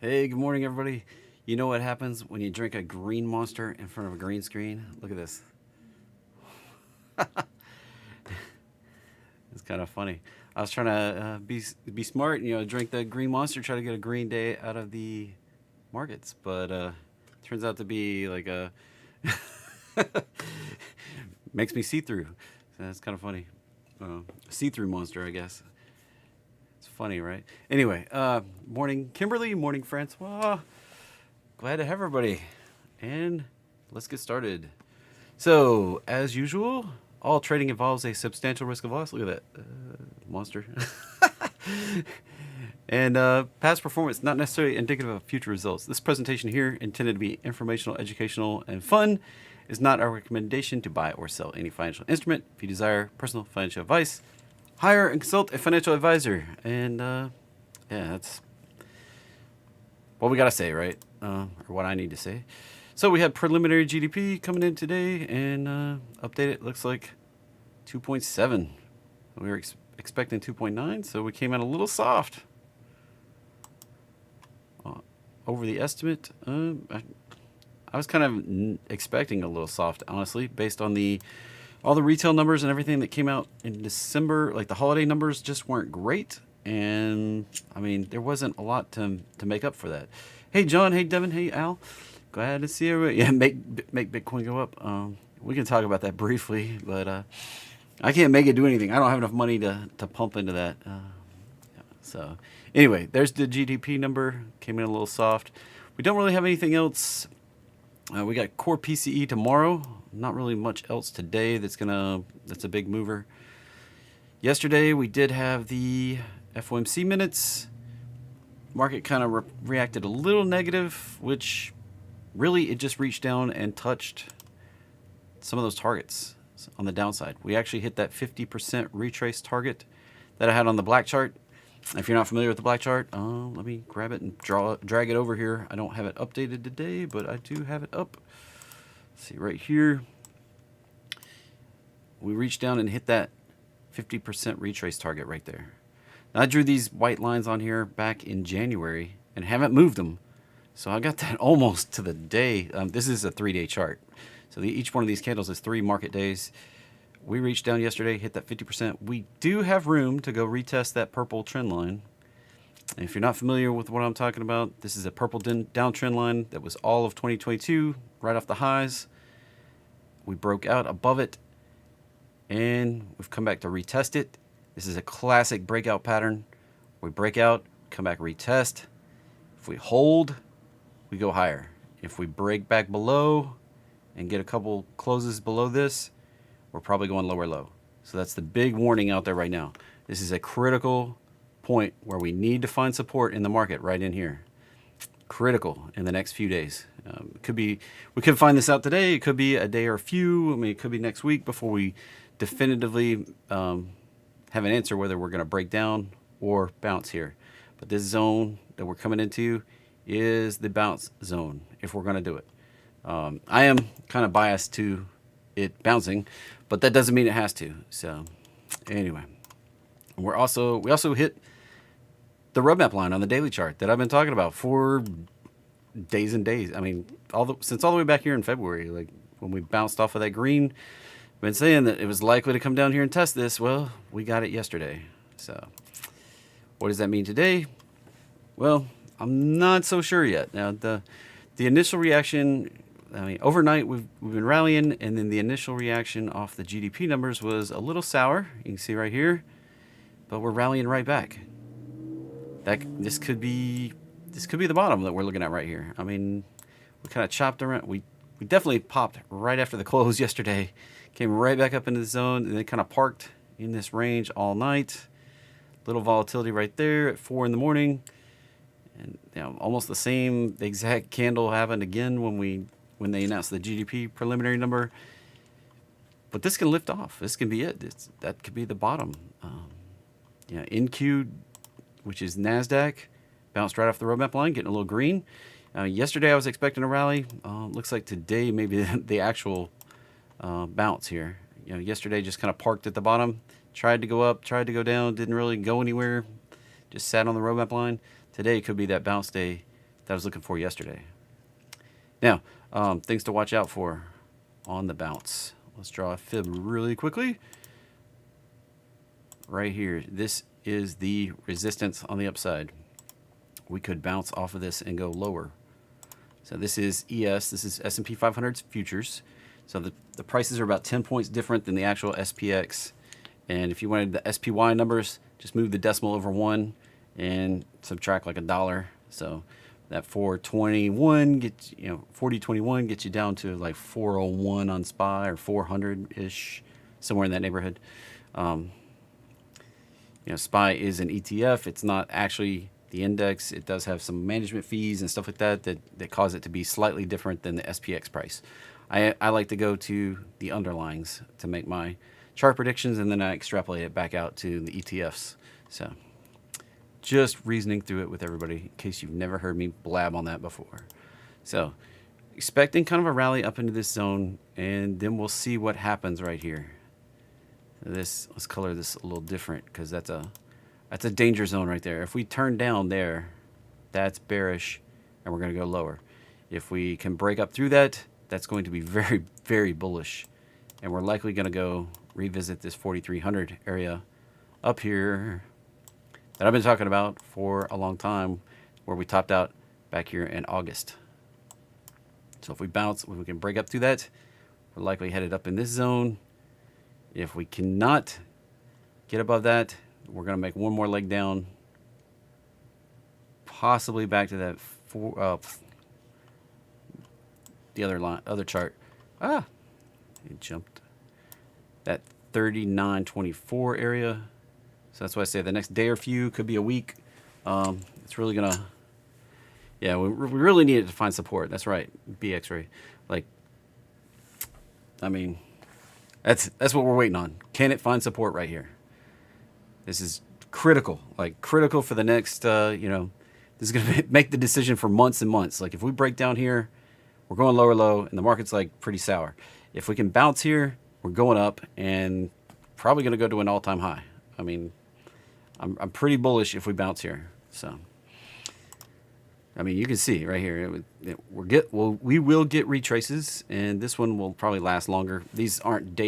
Hey, good morning, everybody. You know what happens when you drink a green monster in front of a green screen? Look at this. It's kind of funny. I was trying to be smart, drink the green monster, try to get a green day out of the markets, but turns out to be like a makes me see through. So that's kind of funny. See through monster, I guess. It's funny, right? Anyway, morning, Kimberly. Morning, Francois. Glad to have everybody. And let's get started. So, as usual, all trading involves a substantial risk of loss. Look at that monster. And past performance not necessarily indicative of future results. This presentation here, intended to be informational, educational, and fun, is not a recommendation to buy or sell any financial instrument. If you desire personal financial advice, hire and consult a financial advisor. And yeah, that's what we got to say, right? Or what I need to say. So we had preliminary GDP coming in today, and updated looks like 2.7. We were expecting 2.9, so we came out a little soft over the estimate. I was kind of expecting a little soft, honestly, based on all the retail numbers and everything that came out in December. Like the holiday numbers just weren't great, and I mean there wasn't a lot to make up for that. Hey John, hey Devin, hey Al, glad to see everybody. Yeah, make Bitcoin go up. We can talk about that briefly, but I can't make it do anything. I don't have enough money to pump into that. So anyway, there's the GDP number. Came in a little soft. We don't really have anything else. We got core PCE tomorrow. Not really much else today that's a big mover. Yesterday we did have the FOMC minutes. Market kind of reacted a little negative, which really it just reached down and touched some of those targets on the downside. We actually hit that 50% retrace target that I had on the black chart. If you're not familiar with the black chart, let me grab it and drag it over here. I don't have it updated today, but I do have it up. Let's see, right here, we reached down and hit that 50% retrace target right there. Now, I drew these white lines on here back in January and haven't moved them. So I got that almost to the day. This is a 3-day chart. So each one of these candles is 3 market days. We reached down yesterday, hit that 50%. We do have room to go retest that purple trend line. And if you're not familiar with what I'm talking about, this is a purple down trend line that was all of 2022, right off the highs. We broke out above it, and we've come back to retest it. This is a classic breakout pattern. We break out, come back, retest. If we hold, we go higher. If we break back below and get a couple closes below this, we're probably going lower low. So that's the big warning out there right now. This is a critical point where we need to find support in the market right in here. Critical in the next few days. We could find this out today. It could be a day or a few. I mean, it could be next week before we definitively have an answer whether we're going to break down or bounce here. But this zone that we're coming into is the bounce zone if we're going to do it. I am kind of biased to it bouncing, but that doesn't mean it has to. So anyway, we also hit the roadmap line on the daily chart that I've been talking about for days and days. I mean, since all the way back here in February, like when we bounced off of that green, I've been saying that it was likely to come down here and test this. Well, we got it yesterday. So what does that mean today? Well, I'm not so sure yet. Now, the initial reaction, I mean, overnight we've been rallying, and then the initial reaction off the GDP numbers was a little sour. You can see right here, but we're rallying right back. This could be the bottom that we're looking at right here. I mean, we kind of chopped around. We definitely popped right after the close yesterday, came right back up into the zone, and then kind of parked in this range all night. Little volatility right there at 4 in the morning, and almost the exact candle happened again when they announced the GDP preliminary number. But this can lift off. This can be it. That could be the bottom. NQ, which is NASDAQ, bounced right off the roadmap line, getting a little green. Yesterday I was expecting a rally. Looks like today maybe the actual bounce here. Yesterday just kind of parked at the bottom, tried to go up, tried to go down, didn't really go anywhere, just sat on the roadmap line. Today could be that bounce day that I was looking for yesterday. Now, things to watch out for on the bounce. Let's draw a fib really quickly. Right here, this is the resistance on the upside. We could bounce off of this and go lower. So this is ES, this is S&P 500 futures. So the prices are about 10 points different than the actual SPX. And if you wanted the SPY numbers, just move the decimal over 1 and subtract like $1. So that 421 gets, 4021 gets you down to like 401 on SPY or 400-ish, somewhere in that neighborhood. SPY is an ETF. It's not actually the index. It does have some management fees and stuff like that cause it to be slightly different than the SPX price. I like to go to the underlyings to make my chart predictions, and then I extrapolate it back out to the ETFs. So just reasoning through it with everybody in case you've never heard me blab on that before. So expecting kind of a rally up into this zone, and then we'll see what happens right here. Let's color this a little different because that's a danger zone right there. If we turn down there, that's bearish, and we're going to go lower. If we can break up through that, that's going to be very, very bullish, and we're likely going to go revisit this 4,300 area up here that I've been talking about for a long time, where we topped out back here in August. So if we bounce, if we can break up through that, we're likely headed up in this zone. If we cannot get above that, we're going to make one more leg down, possibly back to that the other chart. It jumped. That 39.24 area. So that's why I say the next day or few, could be a week. It's really gonna, we really need it to find support. That's right, BX-ray. That's what we're waiting on. Can it find support right here? This is critical, critical for the next, this is gonna make the decision for months and months. Like if we break down here, we're going lower low, and the market's pretty sour. If we can bounce here, we're going up, and probably gonna go to an all-time high. I'm pretty bullish if we bounce here. So, you can see right here, we will get retraces, and this one will probably last longer. These aren't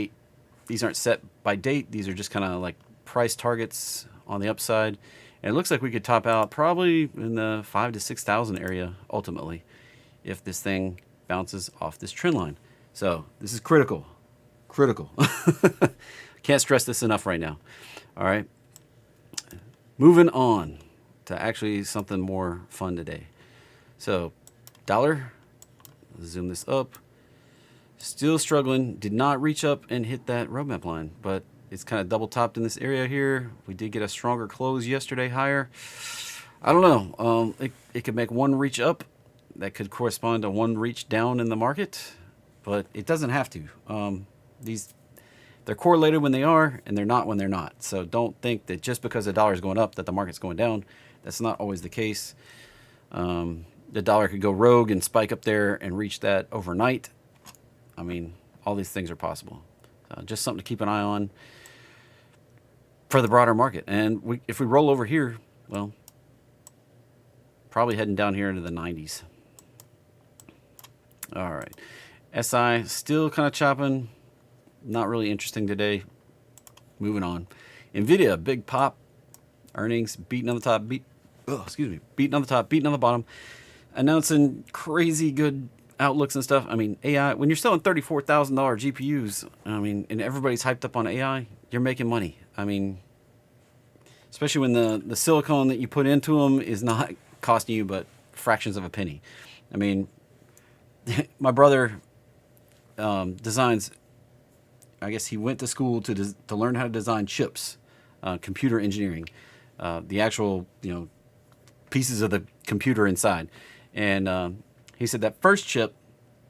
set by date. These are just kind of like price targets on the upside. And it looks like we could top out probably in the 5,000 to 6,000 area ultimately, if this thing bounces off this trend line. So this is critical. Can't stress this enough right now. All right. Moving on to actually something more fun today. So dollar, zoom this up, still struggling, did not reach up and hit that roadmap line, but it's kind of double topped in this area here. We did get a stronger close yesterday higher. I don't know. It could make one reach up. That could correspond to one reach down in the market, but it doesn't have to. They're correlated when they are, and they're not when they're not. So don't think that just because the dollar is going up that the market's going down. That's not always the case. The dollar could go rogue and spike up there and reach that overnight. All these things are possible. Just something to keep an eye on for the broader market. And if we roll over here, well, probably heading down here into the 90s. All right. SI still kind of chopping. Not really interesting today. Moving on. NVIDIA, big pop. Earnings beating on the top, beating on the top, beating on the bottom. Announcing crazy good outlooks and stuff. AI, when you're selling $34,000 GPUs, and everybody's hyped up on AI, you're making money. Especially when the silicon that you put into them is not costing you but fractions of a penny. My brother designs, I guess he went to school to learn how to design chips, computer engineering, the actual pieces of the computer inside. And he said that first chip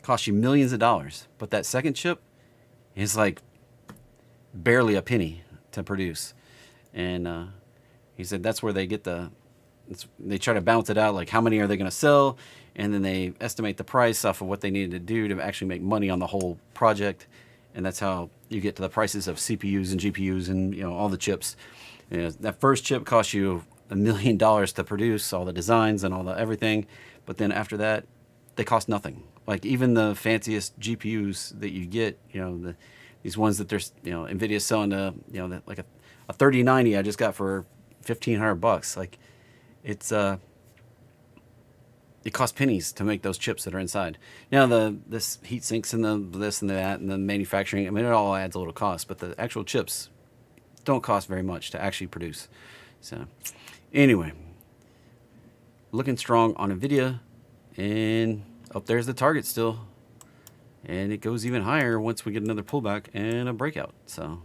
cost you millions of dollars, but that second chip is barely a penny to produce. And he said that's where they get they try to balance it out, how many are they going to sell, and then they estimate the price off of what they needed to do to actually make money on the whole project. And that's how you get to the prices of CPUs and GPUs and all the chips. That first chip costs you $1 million to produce all the designs and all the everything, but then after that, they cost nothing. Like even the fanciest GPUs that you get, these ones that there's, Nvidia's selling like a 3090 I just got for $1,500. Like it's it costs pennies to make those chips that are inside. Now this heat sinks and the this and that and the manufacturing, I mean, it all adds a little cost, but the actual chips don't cost very much to actually produce. So anyway, looking strong on Nvidia, and up there's the target still, and it goes even higher once we get another pullback and a breakout. So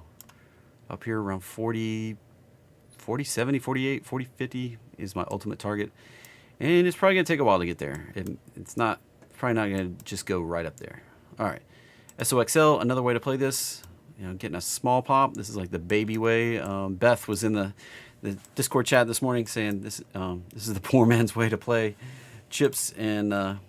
up here around 40, 70, 48, 40, 50 is my ultimate target. And it's probably going to take a while to get there. It's probably not going to just go right up there. All right. SOXL, another way to play this, getting a small pop. This is like the baby way. Beth was in the Discord chat this morning saying this is the poor man's way to play chips and,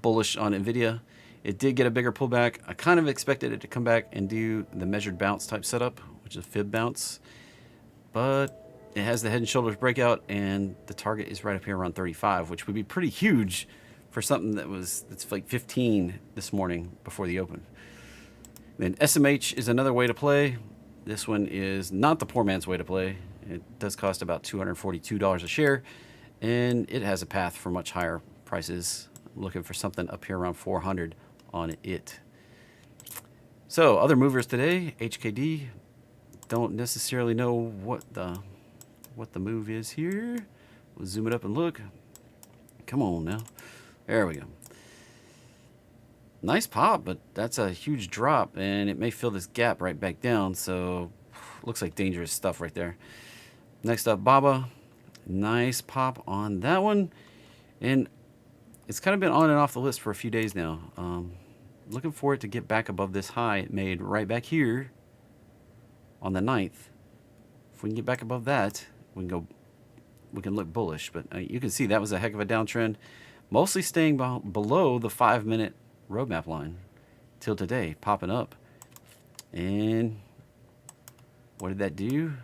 bullish on Nvidia. It did get a bigger pullback. I kind of expected it to come back and do the measured bounce type setup, which is a fib bounce. But it has the head and shoulders breakout, and the target is right up here around 35, which would be pretty huge for something that's like 15 this morning before the open. Then SMH is another way to play. This one is not the poor man's way to play. It does cost about $242 a share, and it has a path for much higher prices. I'm looking for something up here around 400 on it. So other movers today, HKD. Don't necessarily know what the move is here. We'll zoom it up and look. Come on now. There we go. Nice pop, but that's a huge drop, and it may fill this gap right back down. So looks like dangerous stuff right there. Next up, Baba. Nice pop on that one. And it's kind of been on and off the list for a few days now. Looking for it to get back above this high it made right back here on the 9th. If we can get back above that, we can look bullish. But you can see that was a heck of a downtrend, mostly staying below the 5-minute roadmap line till today, popping up. And what did that do?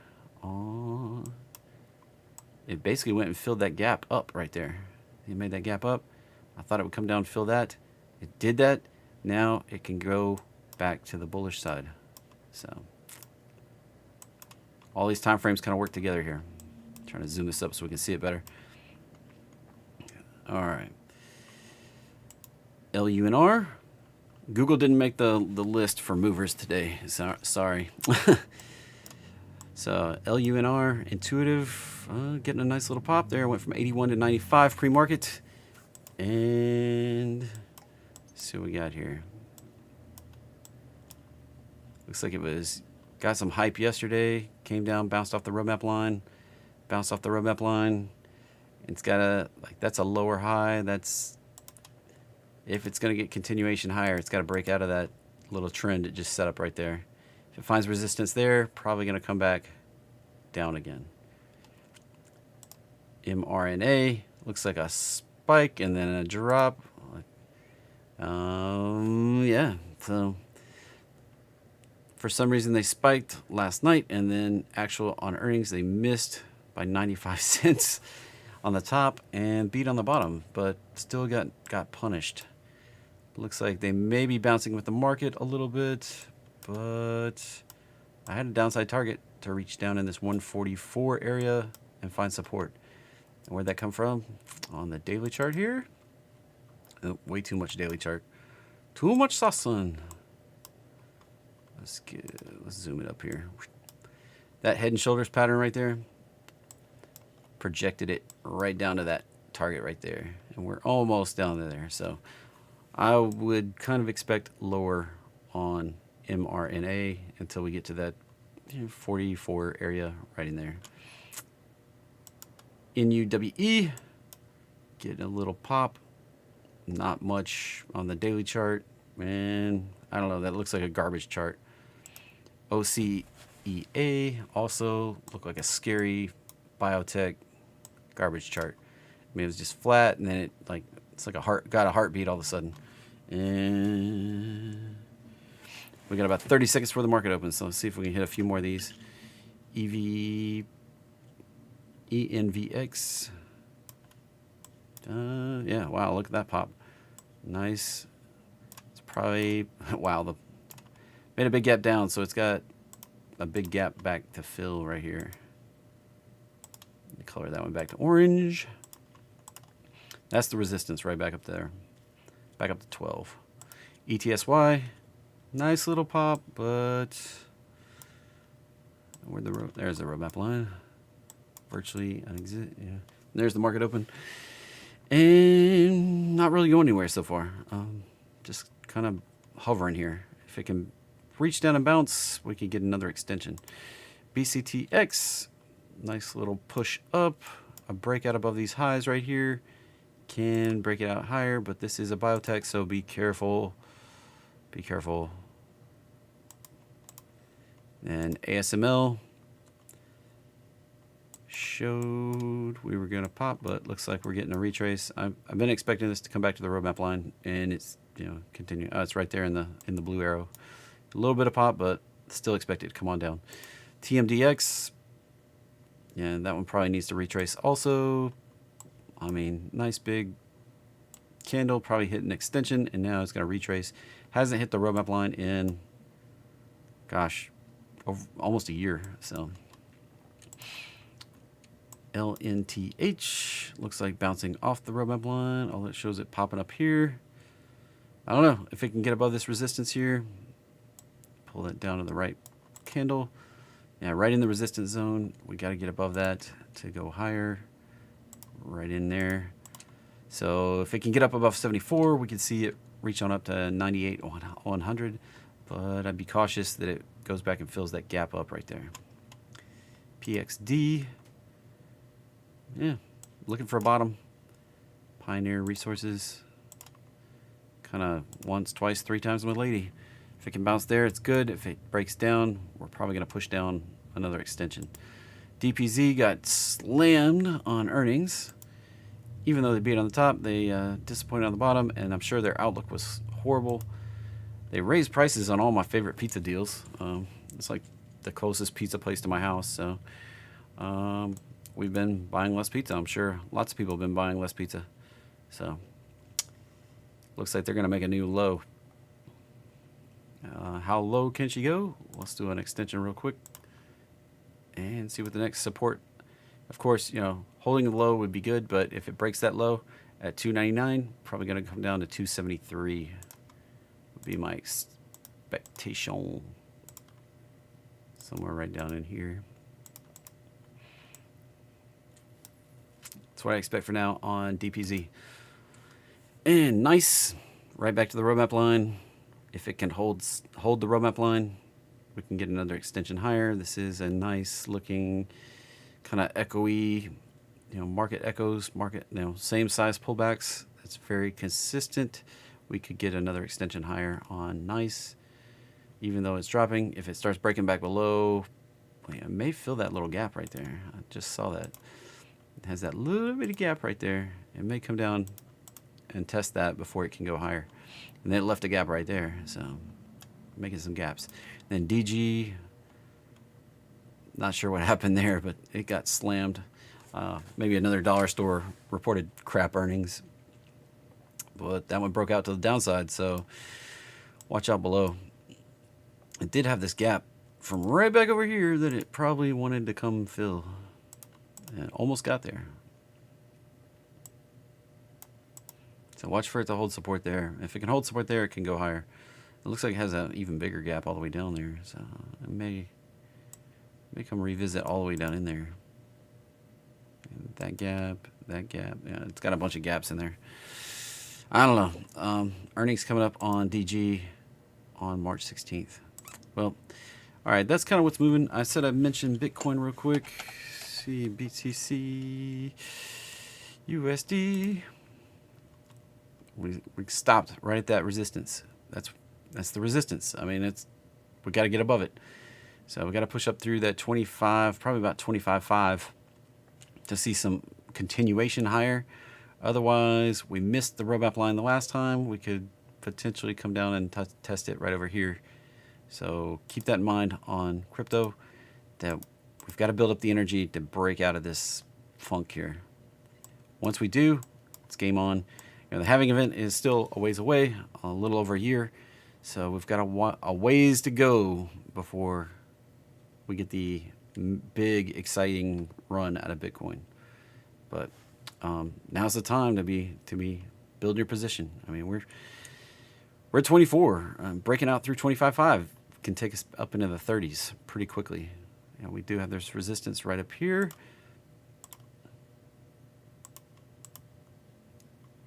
It basically went and filled that gap up right there. It made that gap up. I thought it would come down and fill that. It did that. Now it can go back to the bullish side. So all these time frames kind of work together here. I'm trying to zoom this up so we can see it better. All right. LUNR. Google didn't make the list for movers today. Sorry. So LUNR, Intuitive, getting a nice little pop there. Went from 81 to 95 pre-market. And let's see what we got here. Looks like it got some hype yesterday. Came down, bounced off the roadmap line. Bounced off the roadmap line. It's got that's a lower high. If it's going to get continuation higher, it's got to break out of that little trend it just set up right there. If it finds resistance there, probably going to come back down again. mRNA looks like a spike and then a drop. Yeah, so for some reason they spiked last night, and then on earnings they missed by 95 cents on the top and beat on the bottom, but still got punished. Looks like they may be bouncing with the market a little bit, but I had a downside target to reach down in this 144 area and find support. And where'd that come from? On the daily chart here. Oh, way too much daily chart. Too much sauce on. Let's zoom it up here. That head and shoulders pattern right there projected it right down to that target right there, and we're almost down to there. So I would kind of expect lower on mRNA until we get to that 44 area right in there. NUWE, getting a little pop. Not much on the daily chart, and I don't know, that looks like a garbage chart. OCEA also looked like a scary biotech garbage chart. I mean, it was just flat, and then it's like got a heartbeat all of a sudden. And we got about 30 seconds before the market opens, so let's see if we can hit a few more of these. ENVX. Yeah, wow, look at that pop. Nice. It's probably, wow, made a big gap down, so it's got a big gap back to fill right here. Color that one back to orange. That's the resistance right back up there. Back up to 12. ETSY, nice little pop, but there's the roadmap line. Virtually unexist. Yeah. There's the market open. And not really going anywhere so far. Just kind of hovering here. If it can reach down and bounce, we can get another extension. BCTX, nice little push up. A breakout above these highs right here. Can break it out higher, but this is a biotech, so be careful. Be careful. And ASML showed we were going to pop, but looks like we're getting a retrace. I've been expecting this to come back to the roadmap line, and it's continuing. Oh, it's right there in the blue arrow. A little bit of pop, but still expect it to come on down. TMDX, yeah, that one probably needs to retrace also. I mean, nice big candle, probably hit an extension, and now it's going to retrace. Hasn't hit the roadmap line in, gosh, almost a year. So LNTH looks like bouncing off the roadmap line. All it shows it popping up here. I don't know if it can get above this resistance here. Pull that down to the right candle. Yeah, right in the resistance zone. We got to get above that to go higher. Right in there. So if it can get up above 74, we can see it reach on up to 98, 100. But I'd be cautious that it goes back and fills that gap up right there. PXD. Yeah, looking for a bottom. Pioneer Resources. Kind of once, twice, three times my lady. If it can bounce there, it's good. If it breaks down, we're probably going to push down another extension. DPZ got slammed on earnings. Even though they beat on the top, they disappointed on the bottom, and I'm sure their outlook was horrible. They raised prices on all my favorite pizza deals. It's like the closest pizza place to my house, so we've been buying less pizza. I'm sure lots of people have been buying less pizza. So looks like they're going to make a new low. How low can she go? Let's do an extension real quick and see what the next support. Of course, holding the low would be good, but if it breaks that low at 299, probably going to come down to 273 would be my expectation. Somewhere right down in here. That's what I expect for now on DPZ. And nice, right back to the roadmap line. If it can hold the roadmap line, we can get another extension higher. This is a nice looking kind of echoey, market echoes, same size pullbacks. That's very consistent. We could get another extension higher on nice, even though it's dropping. If it starts breaking back below, it may fill that little gap right there. I just saw that. It has that little bitty gap right there. It may come down and test that before it can go higher. And then it left a gap right there, so making some gaps. Then DG, not sure what happened there, but it got slammed. Maybe another dollar store reported crap earnings, but that one broke out to the downside, so watch out below. It did have this gap from right back over here that it probably wanted to come fill, and almost got there. So watch for it to hold support there. If it can hold support there, it can go higher. It looks like it has an even bigger gap all the way down there, so it may come revisit all the way down in there. And that gap, yeah, it's got a bunch of gaps in there. I don't know. Earnings coming up on DG on March 16th. Well, all right, that's kind of what's moving. I said I'd mention Bitcoin real quick. See, BTC, USD. We stopped right at that resistance. That's the resistance. I mean, we got to get above it. So we got to push up through that 25, probably about 25.5 to see some continuation higher. Otherwise, we missed the roadmap line the last time. We could potentially come down and test it right over here. So keep that in mind on crypto, that we've got to build up the energy to break out of this funk here. Once we do, it's game on. You know, the halving event is still a ways away, a little over a year. So we've got a ways to go before we get the big, exciting run out of Bitcoin. But now's the time to be build your position. I mean, we're at 24. Breaking out through 25.5 can take us up into the 30s pretty quickly. You know, we do have this resistance right up here.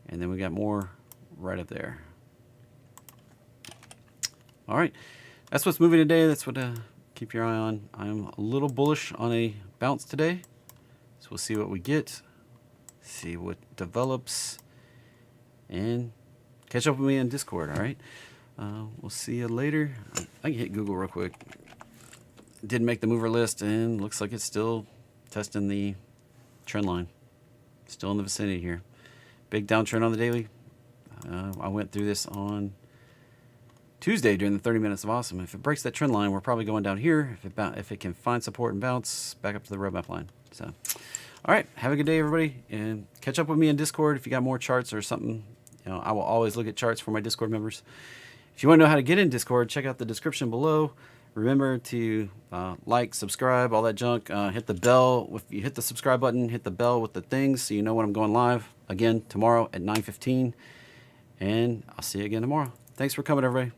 And then we got more right up there. All right, that's what's moving today. That's what keep your eye on. I'm a little bullish on a bounce today. So we'll see what we get, see what develops, and catch up with me on Discord, all right? We'll see you later. I can hit Google real quick. Didn't make the mover list, and looks like it's still testing the trend line. Still in the vicinity here. Big downtrend on the daily. I went through this on Tuesday during the 30 minutes of awesome. If it breaks that trend line, we're probably going down here. If it can find support and bounce, back up to the roadmap line. So, all right, have a good day, everybody, and catch up with me on Discord if you got more charts or something. You know, I will always look at charts for my Discord members. If you want to know how to get in Discord, check out the description below. Remember to like, subscribe, all that junk. Hit the bell. If you hit the subscribe button, hit the bell with the things so you know when I'm going live. Again, tomorrow at 9:15. And I'll see you again tomorrow. Thanks for coming, everybody.